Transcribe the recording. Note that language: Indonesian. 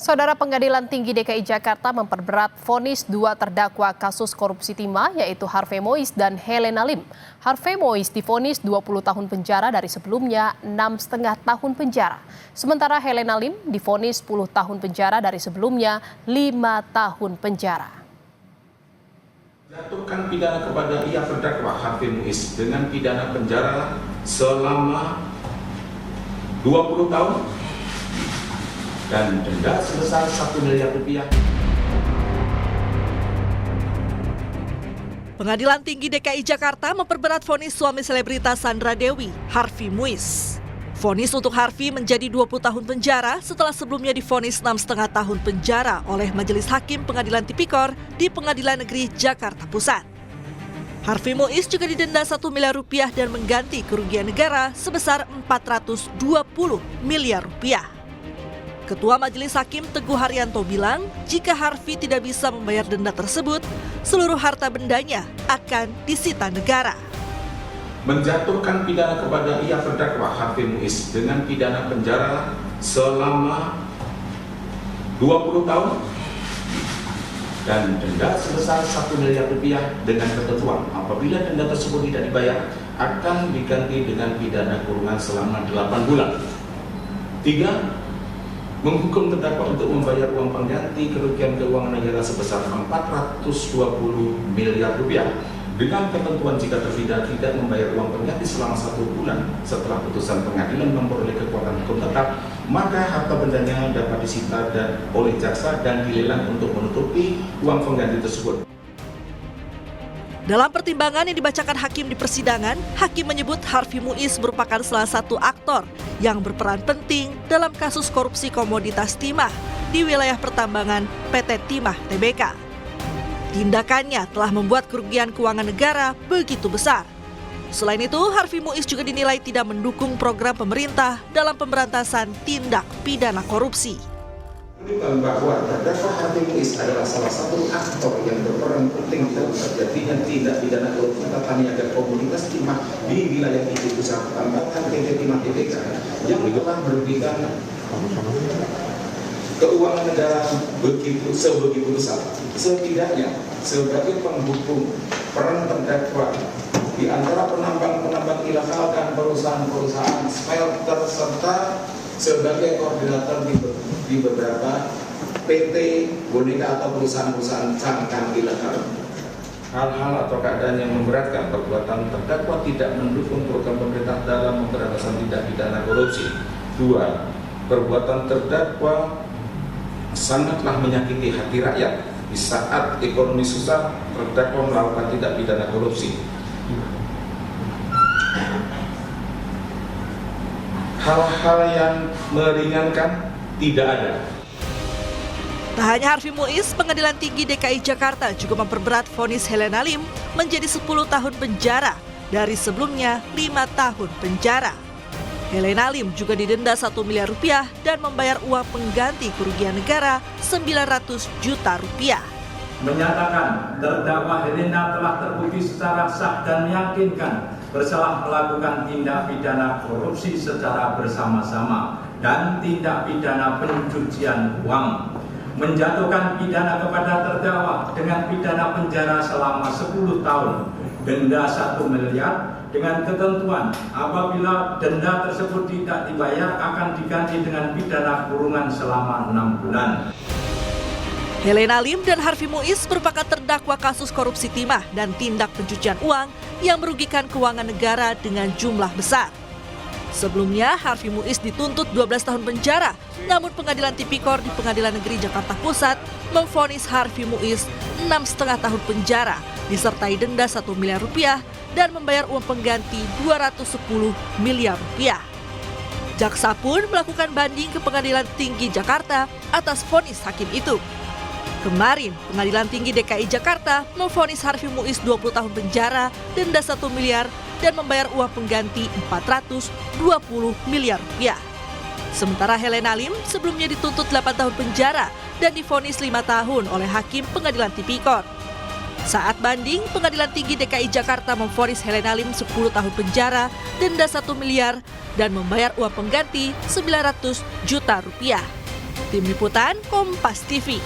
Saudara Pengadilan Tinggi DKI Jakarta memperberat vonis dua terdakwa kasus korupsi timah yaitu Harvey Mois dan Helena Lim. Harvey Mois divonis 20 tahun penjara dari sebelumnya 6,5 tahun penjara. Sementara Helena Lim divonis 10 tahun penjara dari sebelumnya 5 tahun penjara. Jatuhkan pidana kepada ia terdakwa Harvey Mois dengan pidana penjara selama 20 tahun dan denda sebesar 1 miliar rupiah. Pengadilan Tinggi DKI Jakarta memperberat vonis suami selebritas Sandra Dewi, Harvey Mois. Vonis untuk Harvey menjadi 20 tahun penjara setelah sebelumnya divonis 6,5 tahun penjara oleh Majelis Hakim Pengadilan Tipikor di Pengadilan Negeri Jakarta Pusat. Harvey Mois juga didenda 1 miliar rupiah dan mengganti kerugian negara sebesar 420 miliar rupiah. Ketua Majelis Hakim Teguh Haryanto bilang, jika Harvey tidak bisa membayar denda tersebut, seluruh harta bendanya akan disita negara. Menjatuhkan pidana kepada ia terdakwa Harvey Mois dengan pidana penjara selama 20 tahun dan denda sebesar 1 miliar rupiah dengan ketentuan apabila denda tersebut tidak dibayar akan diganti dengan pidana kurungan selama 8 bulan. 3. Menghukum terdakwa untuk membayar uang pengganti kerugian keuangan negara sebesar 420 miliar rupiah dengan ketentuan jika terpidana tidak membayar uang pengganti selama 1 bulan setelah putusan pengadilan memperoleh kekuatan hukum tetap, maka harta bendanya dapat disita oleh jaksa dan dilelang untuk menutupi uang pengganti tersebut. Dalam pertimbangan yang dibacakan hakim di persidangan, hakim menyebut Harvey Mois merupakan salah satu aktor yang berperan penting dalam kasus korupsi komoditas timah di wilayah pertambangan PT Timah Tbk. Tindakannya telah membuat kerugian keuangan negara begitu besar. Selain itu, Harvey Mois juga dinilai tidak mendukung program pemerintah dalam pemberantasan tindak pidana korupsi. Bahwa terdakwa Harvey Mois adalah salah satu aktor yang berperan penting dalam terjadinya tindak pidana korupsi tata niaga komoditas timah di wilayah itu pusat pertambangan PT Timah Tbk yang telah merugikan keuangan negara sebegitu besar. Setidaknya sebagai penghubung peran terdakwa di antara penambang-penambang ilegal dan perusahaan-perusahaan smelter serta sebagai koordinator di beberapa PT boneka atau perusahaan-perusahaan cangkang ilegal. Hal-hal atau keadaan yang memberatkan perbuatan terdakwa tidak mendukung program pemerintah dalam pemberantasan tindak pidana korupsi. 2. Perbuatan terdakwa sangatlah menyakiti hati rakyat. Di saat ekonomi susah, terdakwa melakukan tindak pidana korupsi. Hal-hal yang meringankan tidak ada. Tak hanya Harvey Mois, Pengadilan Tinggi DKI Jakarta juga memperberat vonis Helena Lim menjadi 10 tahun penjara dari sebelumnya 5 tahun penjara. Helena Lim juga didenda 1 miliar rupiah dan membayar uang pengganti kerugian negara 900 juta rupiah. Menyatakan terdakwa Helena telah terbukti secara sah dan meyakinkan bersalah melakukan tindak pidana korupsi secara bersama-sama dan tindak pidana pencucian uang. Menjatuhkan pidana kepada terdakwa dengan pidana penjara selama 10 tahun, denda 1 miliar dengan ketentuan apabila denda tersebut tidak dibayar akan diganti dengan pidana kurungan selama 6 bulan. Helena Lim dan Harvey Mois merupakan terdakwa kasus korupsi timah dan tindak pencucian uang yang merugikan keuangan negara dengan jumlah besar. Sebelumnya, Harvey Mois dituntut 12 tahun penjara, namun Pengadilan Tipikor di Pengadilan Negeri Jakarta Pusat memvonis Harvey Mois 6,5 tahun penjara, disertai denda 1 miliar rupiah dan membayar uang pengganti 210 miliar rupiah. Jaksa pun melakukan banding ke Pengadilan Tinggi Jakarta atas vonis hakim itu. Kemarin, Pengadilan Tinggi DKI Jakarta memvonis Harvey Mois 20 tahun penjara, denda 1 miliar, dan membayar uang pengganti 420 miliar rupiah. Sementara Helena Lim sebelumnya dituntut 8 tahun penjara dan divonis 5 tahun oleh Hakim Pengadilan Tipikor. Saat banding, Pengadilan Tinggi DKI Jakarta memvonis Helena Lim 10 tahun penjara, denda 1 miliar, dan membayar uang pengganti 900 juta rupiah. Tim Liputan Kompas TV.